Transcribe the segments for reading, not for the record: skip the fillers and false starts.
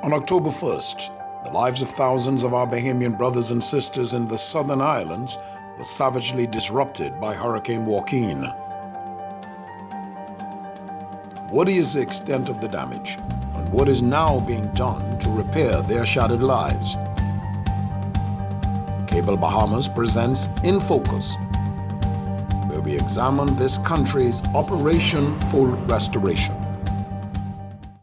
On October 1st, the lives of thousands of our Bahamian brothers and sisters in the southern islands were savagely disrupted by Hurricane Joaquin. What is the extent of the damage, and what is now being done to repair their shattered lives? Cable Bahamas presents In Focus, where we examine this country's Operation Full Restoration.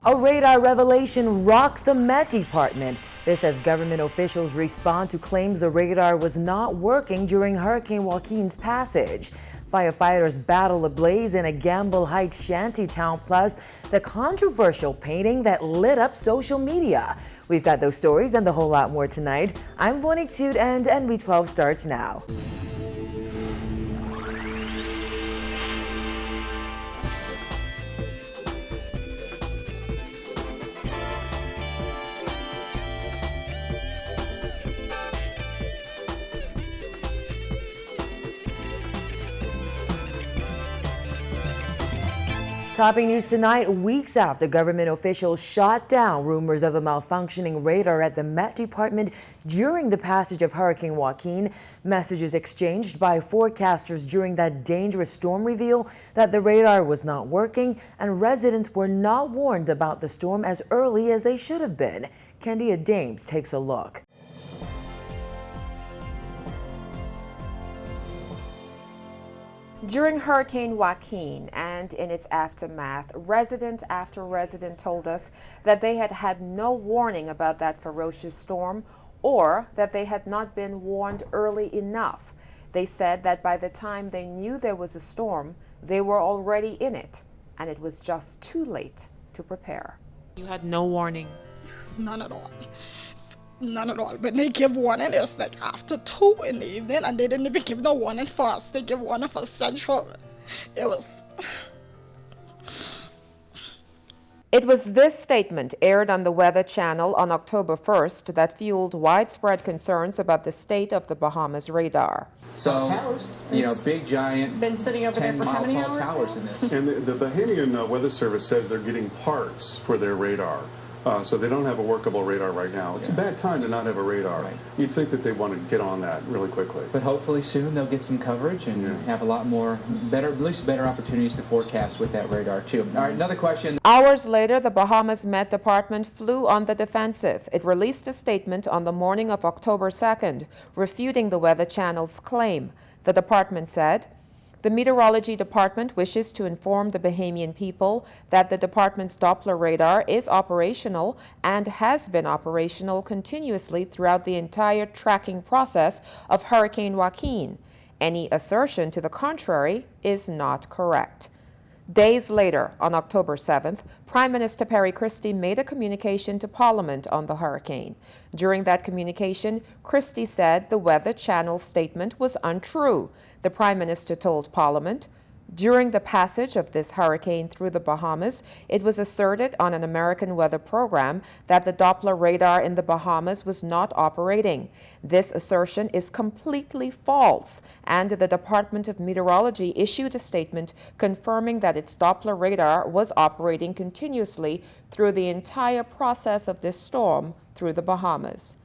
A radar revelation rocks the Met Department. This as government officials respond to claims the radar was not working during Hurricane Joaquin's passage. Firefighters battle ablaze in a Gamble Heights shantytown, plus the controversial painting that lit up social media. We've got those stories and a whole lot more tonight. I'm Monique Tude and NB12 starts now. Topping news tonight, weeks after government officials shot down rumors of a malfunctioning radar at the Met Department during the passage of Hurricane Joaquin, messages exchanged by forecasters during that dangerous storm reveal that the radar was not working and residents were not warned about the storm as early as they should have been. Candia Dames takes a look. During Hurricane Joaquin and in its aftermath, resident after resident told us that they had had no warning about that ferocious storm or that they had not been warned early enough. They said that by the time they knew there was a storm, they were already in it, and it was just too late to prepare. You had no warning? None at all. None at all. When they give warning, it was like after 2 in the evening, and they didn't even give no warning for us. They give warning for Central. It was this statement aired on the Weather Channel on October 1st that fueled widespread concerns about the state of the Bahamas radar. So, big giant, been sitting over there for how many hours towers in this. And the Bahamian Weather Service says they're getting parts for their radar. So they don't have a workable radar right now. It's a bad time to not have a radar. Right. You'd think that they want to get on that really quickly. But hopefully soon they'll get some coverage and have a lot more, at least better opportunities to forecast with that radar too. All right, another question. Hours later, the Bahamas Met Department flew on the defensive. It released a statement on the morning of October 2nd, refuting the Weather Channel's claim. The department said, "The Meteorology Department wishes to inform the Bahamian people that the department's Doppler radar is operational and has been operational continuously throughout the entire tracking process of Hurricane Joaquin. Any assertion to the contrary is not correct." Days later, on October 7th, Prime Minister Perry Christie made a communication to Parliament on the hurricane. During that communication, Christie said the Weather Channel statement was untrue. The Prime Minister told Parliament, "During the passage of this hurricane through the Bahamas, it was asserted on an American weather program that the Doppler radar in the Bahamas was not operating. This assertion is completely false, and the Department of Meteorology issued a statement confirming that its Doppler radar was operating continuously through the entire process of this storm through the Bahamas."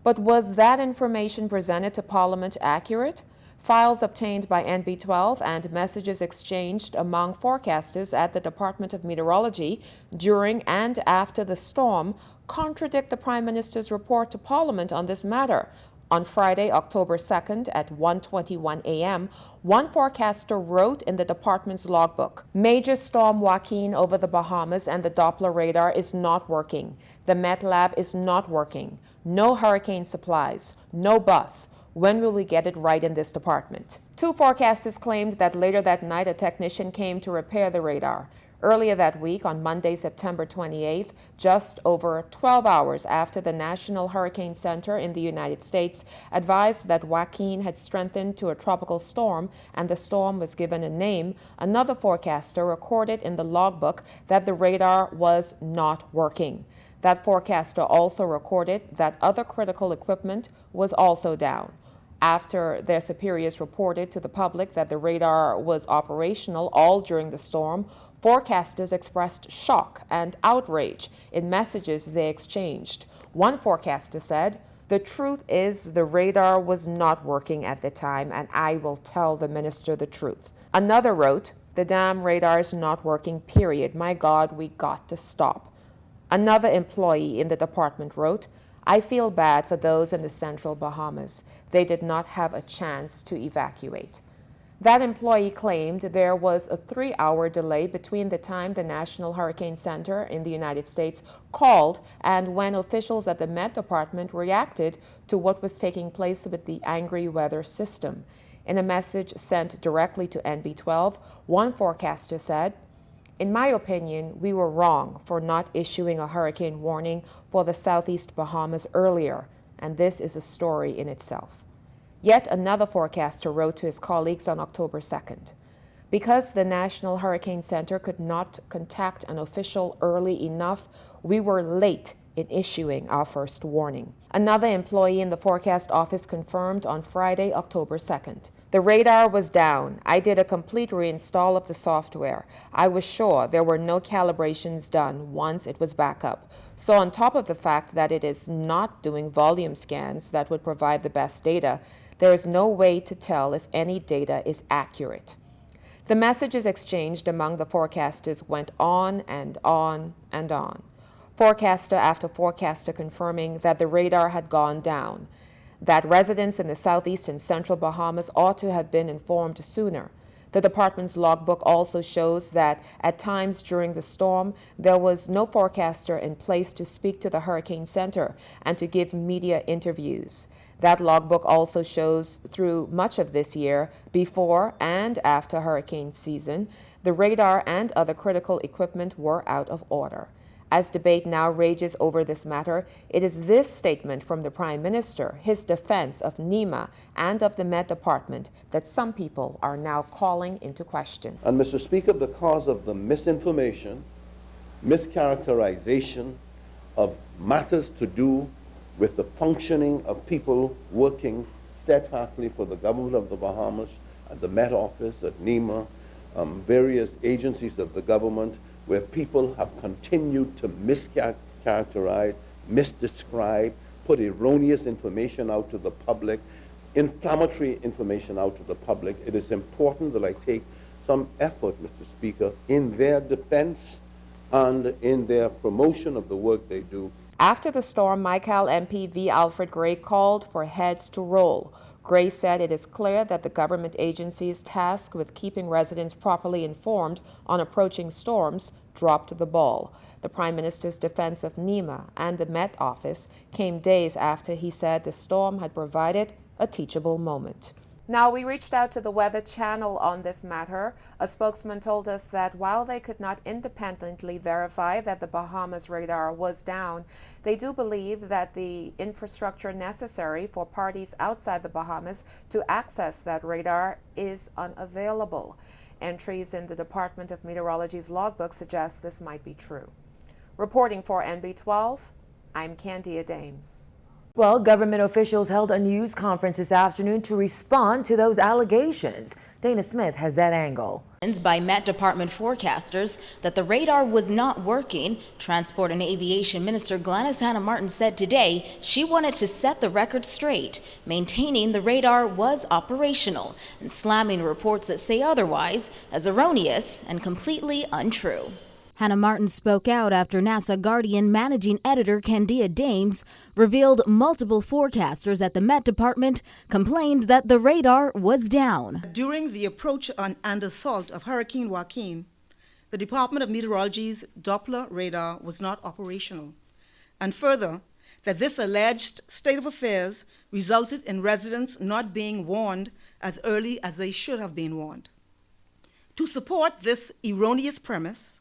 But was that information presented to Parliament accurate? Files obtained by NB12 and messages exchanged among forecasters at the Department of Meteorology during and after the storm contradict the Prime Minister's report to Parliament on this matter. On Friday, October 2nd at 1:21 a.m., one forecaster wrote in the department's logbook, "Major storm Joaquin over the Bahamas and the Doppler radar is not working. The Met Lab is not working. No hurricane supplies. No bus. When will we get it right in this department?" Two forecasters claimed that later that night a technician came to repair the radar. Earlier that week, on Monday, September 28th, just over 12 hours after the National Hurricane Center in the United States advised that Joaquin had strengthened to a tropical storm and the storm was given a name, another forecaster recorded in the logbook that the radar was not working. That forecaster also recorded that other critical equipment was also down. After their superiors reported to the public that the radar was operational all during the storm, Forecasters expressed shock and outrage in messages they exchanged. One forecaster said, "The truth is the radar was not working at the time, and I will tell the minister the truth." Another wrote, "The damn radar is not working, period. My God, we got to stop." Another employee in the department wrote, "I feel bad for those in the central Bahamas. They did not have a chance to evacuate." That employee claimed there was a 3-hour delay between the time the National Hurricane Center in the United States called and when officials at the Met Department reacted to what was taking place with the angry weather system. In a message sent directly to NB12, one forecaster said, "In my opinion, we were wrong for not issuing a hurricane warning for the southeast Bahamas earlier, and this is a story in itself." Yet another forecaster wrote to his colleagues on October 2nd, "Because the National Hurricane Center could not contact an official early enough, we were late in issuing our first warning." Another employee in the forecast office confirmed on Friday, October 2nd, "The radar was down. I did a complete reinstall of the software. I was sure there were no calibrations done once it was back up. So on top of the fact that it is not doing volume scans that would provide the best data, there is no way to tell if any data is accurate." The messages exchanged among the forecasters went on and on and on. Forecaster after forecaster confirming that the radar had gone down, that residents in the southeast and central Bahamas ought to have been informed sooner. The department's logbook also shows that at times during the storm, there was no forecaster in place to speak to the Hurricane Center and to give media interviews. That logbook also shows through much of this year, before and after hurricane season, the radar and other critical equipment were out of order. As debate now rages over this matter, it is this statement from the Prime Minister, his defense of NEMA and of the Met Department, that some people are now calling into question. And Mr. Speaker, because of the misinformation, mischaracterization of matters to do with the functioning of people working steadfastly for the government of the Bahamas, at the Met Office, at NEMA, various agencies of the government, where people have continued to mischaracterize, misdescribe, put erroneous information out to the public, inflammatory information out to the public, it is important that I take some effort, Mr. Speaker, in their defense and in their promotion of the work they do. After the storm, Michael MP V. Alfred Gray called for heads to roll. Gray said it is clear that the government agencies tasked with keeping residents properly informed on approaching storms dropped the ball. The Prime Minister's defense of NEMA and the Met Office came days after he said the storm had provided a teachable moment. Now, we reached out to the Weather Channel on this matter. A spokesman told us that while they could not independently verify that the Bahamas radar was down, they do believe that the infrastructure necessary for parties outside the Bahamas to access that radar is unavailable. Entries in the Department of Meteorology's logbook suggest this might be true. Reporting for NB12, I'm Candia Dames. Well, government officials held a news conference this afternoon to respond to those allegations. Dana Smith has that angle. By Met Department forecasters that the radar was not working, Transport and Aviation Minister Gladys Hannah-Martin said today she wanted to set the record straight, maintaining the radar was operational and slamming reports that say otherwise as erroneous and completely untrue. Hannah-Martin spoke out after NASA Guardian managing editor Candia Dames revealed multiple forecasters at the Met Department complained that the radar was down. During the approach and assault of Hurricane Joaquin, the Department of Meteorology's Doppler radar was not operational. And further, that this alleged state of affairs resulted in residents not being warned as early as they should have been warned. To support this erroneous premise,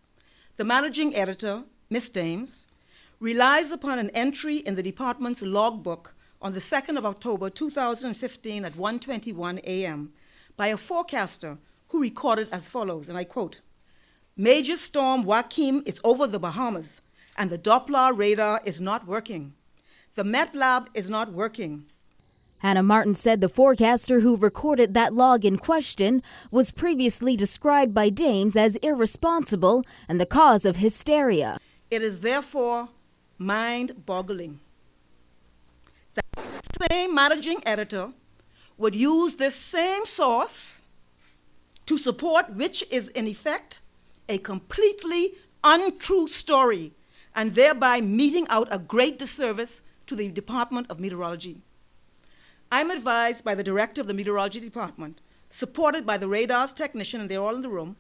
the managing editor, Ms. Dames, relies upon an entry in the department's logbook on the 2nd of October 2015 at 1:21 a.m. by a forecaster who recorded as follows, and I quote, "Major storm Joaquin is over the Bahamas and the Doppler radar is not working. The Met lab is not working." Hannah Martin said the forecaster who recorded that log in question was previously described by Dames as irresponsible and the cause of hysteria. It is therefore mind-boggling that the same managing editor would use this same source to support which is in effect a completely untrue story, and thereby meting out a great disservice to the Department of Meteorology. I'm advised by the director of the Meteorology Department, supported by the radar's technician, and they're all in the room,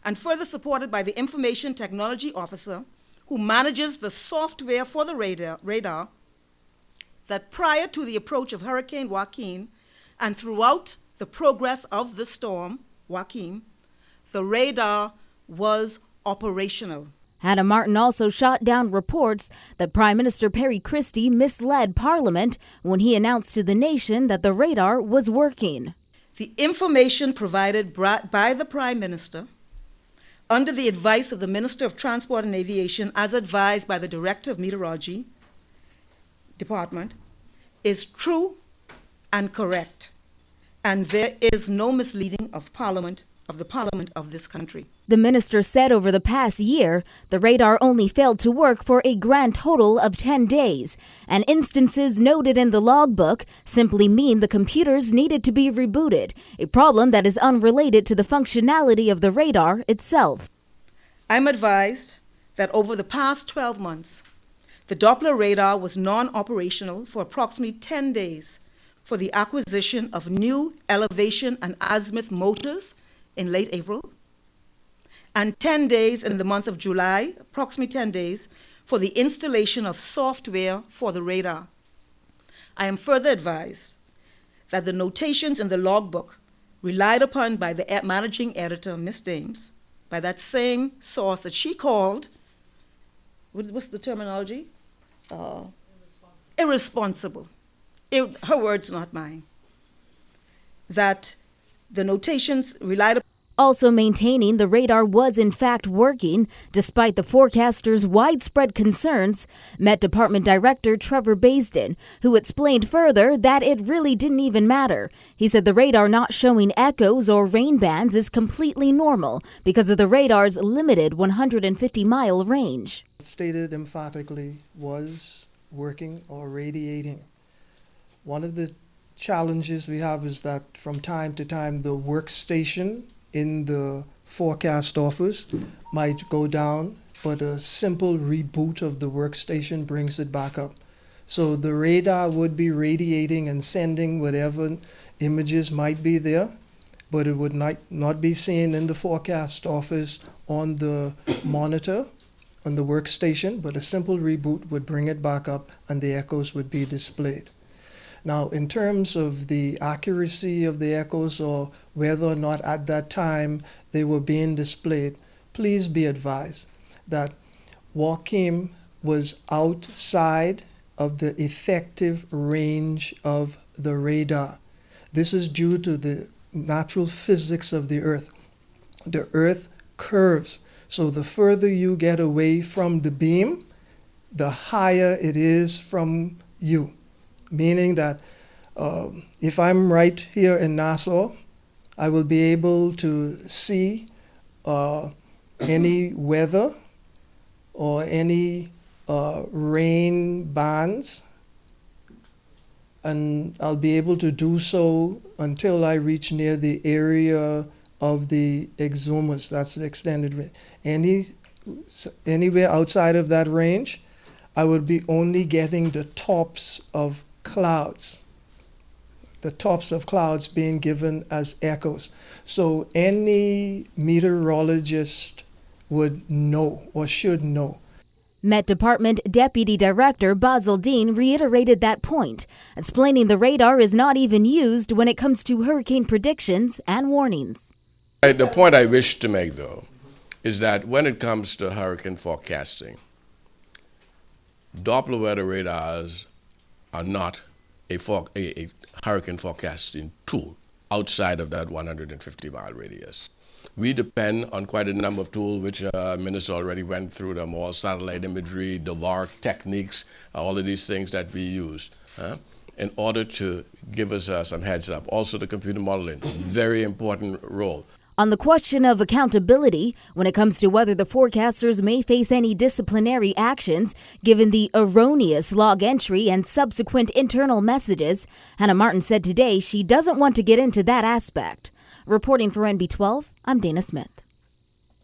and further supported by the information technology officer who manages the software for the radar, that prior to the approach of Hurricane Joaquin and throughout the progress of the storm, Joaquin, the radar was operational. Hannah Martin also shot down reports that Prime Minister Perry Christie misled Parliament when he announced to the nation that the radar was working. The information provided by the Prime Minister, under the advice of the Minister of Transport and Aviation, as advised by the Director of Meteorology Department, is true and correct, and there is no misleading of Parliament, of the Parliament of this country. The minister said over the past year, the radar only failed to work for a grand total of 10 days, and instances noted in the logbook simply mean the computers needed to be rebooted, a problem that is unrelated to the functionality of the radar itself. I'm advised that over the past 12 months, the Doppler radar was non-operational for approximately 10 days for the acquisition of new elevation and azimuth motors in late April, and 10 days in the month of July, approximately 10 days, for the installation of software for the radar. I am further advised that the notations in the logbook relied upon by the managing editor, Ms. Dames, by that same source that she called, what's the terminology? Irresponsible. Her words, not mine. That the notations relied upon. Also maintaining the radar was in fact working, despite the forecaster's widespread concerns, Met Department Director Trevor Baisden, who explained further that it really didn't even matter. He said the radar not showing echoes or rain bands is completely normal because of the radar's limited 150-mile range. Stated emphatically was working or radiating. One of the challenges we have is that from time to time the workstation in the forecast office might go down, but a simple reboot of the workstation brings it back up. So the radar would be radiating and sending whatever images might be there, but it would not be seen in the forecast office on the monitor, on the workstation, but a simple reboot would bring it back up and the echoes would be displayed. Now, in terms of the accuracy of the echoes or whether or not at that time they were being displayed, please be advised that Joaquin was outside of the effective range of the radar. This is due to the natural physics of the Earth. The Earth curves, so the further you get away from the beam, the higher it is from you. Meaning that if I'm right here in Nassau, I will be able to see any weather or any rain bands, and I'll be able to do so until I reach near the area of the exumus, that's the extended range. Anywhere outside of that range, I would be only getting the tops of clouds, the tops of clouds being given as echoes. So any meteorologist would know or should know. Met Department Deputy Director Basil Dean reiterated that point, explaining the radar is not even used when it comes to hurricane predictions and warnings. The point I wish to make, though, is that when it comes to hurricane forecasting, Doppler weather radars are not a hurricane forecasting tool outside of that 150-mile radius. We depend on quite a number of tools, which Minister already went through them all: satellite imagery, the VARC techniques, all of these things that we use. in order to give us some heads up. Also, the computer modeling, very important role. On the question of accountability, when it comes to whether the forecasters may face any disciplinary actions given the erroneous log entry and subsequent internal messages, Hannah Martin said today she doesn't want to get into that aspect. Reporting for NB12, I'm Dana Smith.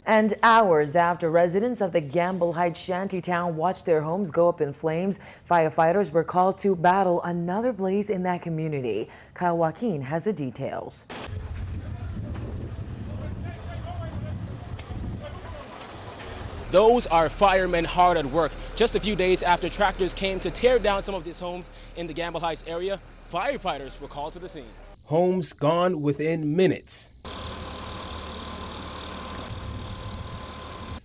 And hours after residents of the Gamble Heights shantytown watched their homes go up in flames, firefighters were called to battle another blaze in that community. Kyle Joaquin has the details. Those are firemen hard at work. Just a few days after tractors came to tear down some of these homes in the Gamble Heights area, firefighters were called to the scene. Homes gone within minutes.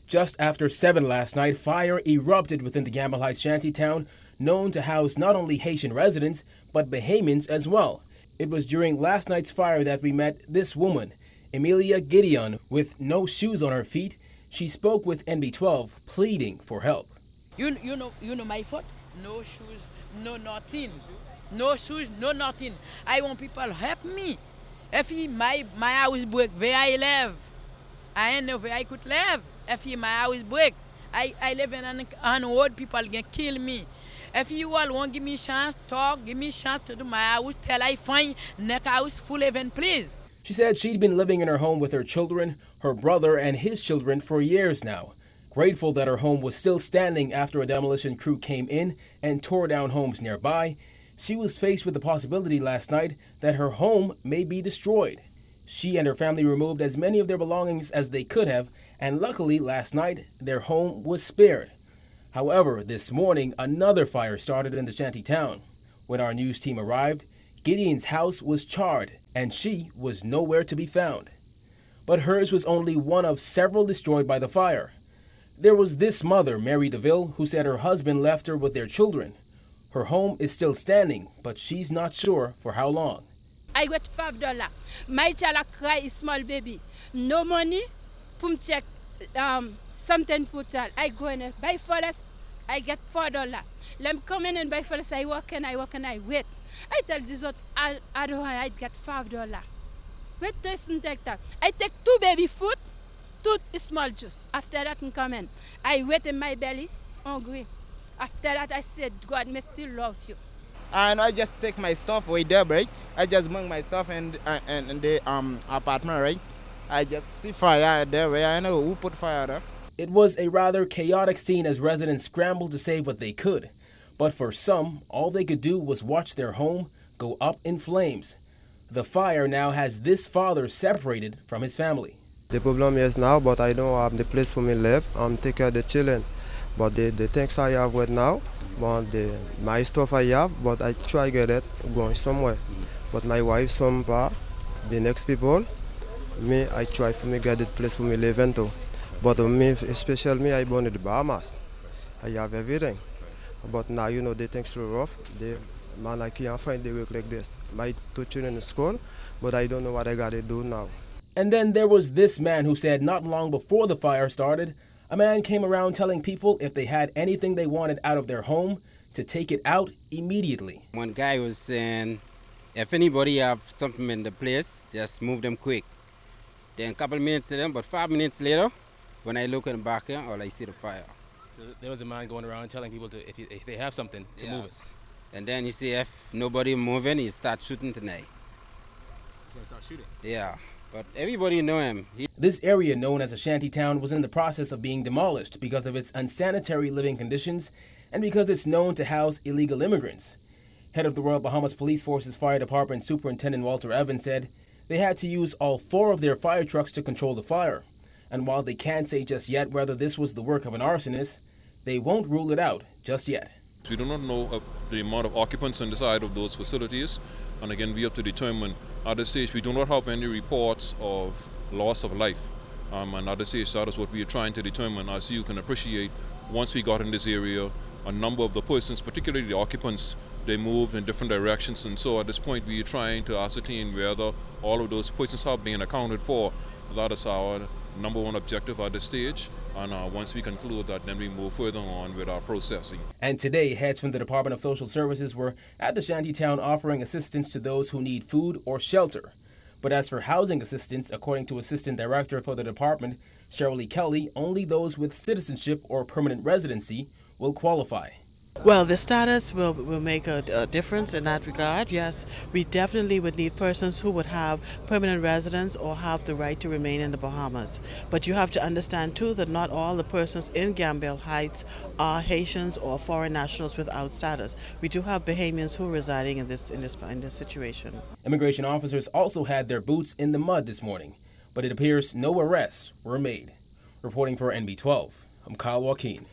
Just after 7 last night, fire erupted within the Gamble Heights shantytown, known to house not only Haitian residents, but Bahamians as well. It was during last night's fire that we met this woman, Emilia Gideon, with no shoes on her feet. She spoke with NB12, pleading for help. You know my foot? No shoes, no nothing. No shoes, no nothing. I want people help me. If my house break, where I live, I ain't know where I could live. If my house break, I live in an road, people can kill me. If you all want give me chance, talk, give me chance to do my house till I find next house full even, please. She said she'd been living in her home with her children, her brother, and his children for years now. Grateful that her home was still standing after a demolition crew came in and tore down homes nearby, she was faced with the possibility last night that her home may be destroyed. She and her family removed as many of their belongings as they could have, and luckily last night their home was spared. However, this morning another fire started in the shantytown. When our news team arrived, Gideon's house was charred and she was nowhere to be found. But hers was only one of several destroyed by the fire. There was this mother, Mary DeVille, who said her husband left her with their children. Her home is still standing, but she's not sure for how long. I got $5. My child cry is small baby. No money, pum check something put out. I go in and buy for us, I get $4. Let me come in and buy for us, I work and I wait. I tell this what I don't want, I get $5. Wait, doesn't take that. I take 2 baby food, 2 small juice. After that, I come in. I wait in my belly, hungry. After that, I said, God may still love you. And I just take my stuff away there, right? I just bring my stuff in the apartment, right? I just see fire there, right? I know who put fire there. It was a rather chaotic scene as residents scrambled to save what they could. But for some, all they could do was watch their home go up in flames. The fire now has this father separated from his family. The problem is now, but I don't have the place for me to live. Take care of the children. But the things I have right now, but my stuff I have, but I try to get it going somewhere. But my wife, some part, the next people, me, I try for me get the place for me live into. But me, especially me, I born in the Bahamas. I have everything. But now, the things so rough. Man, I can't find the work like this. My 2 children in school, but I don't know what I got to do now. And then there was this man who said not long before the fire started, a man came around telling people if they had anything they wanted out of their home, to take it out immediately. One guy was saying, if anybody have something in the place, just move them quick. Then a couple minutes to them, but 5 minutes later, when I look in the back here, all I see the fire. So there was a man going around telling people to, if they have something, to move it. And then you see if nobody moving, he start shooting tonight. He's going to start shooting? Yeah, but everybody know him. This area known as a shantytown was in the process of being demolished because of its unsanitary living conditions and because it's known to house illegal immigrants. Head of the Royal Bahamas Police Force's Fire Department Superintendent Walter Evans said they had to use all 4 of their fire trucks to control the fire. And while they can't say just yet whether this was the work of an arsonist, they won't rule it out just yet. We do not know the amount of occupants inside of those facilities, and again we have to determine. At this stage we do not have any reports of loss of life, and at this stage that is what we are trying to determine. As you can appreciate, once we got in this area, a number of the persons, particularly the occupants, they moved in different directions, and so at this point we are trying to ascertain whether all of those persons have been accounted for. That is our number one objective at this stage. And once we conclude that, then we move further on with our processing. And today, heads from the Department of Social Services were at the shantytown offering assistance to those who need food or shelter. But as for housing assistance, according to Assistant Director for the department, Shirley Kelly, only those with citizenship or permanent residency will qualify. Well, the status will make a difference in that regard. Yes, we definitely would need persons who would have permanent residence or have the right to remain in the Bahamas. But you have to understand, too, that not all the persons in Gambier Heights are Haitians or foreign nationals without status. We do have Bahamians who are residing in this situation. Immigration officers also had their boots in the mud this morning, but it appears no arrests were made. Reporting for NB12, I'm Kyle Joaquin.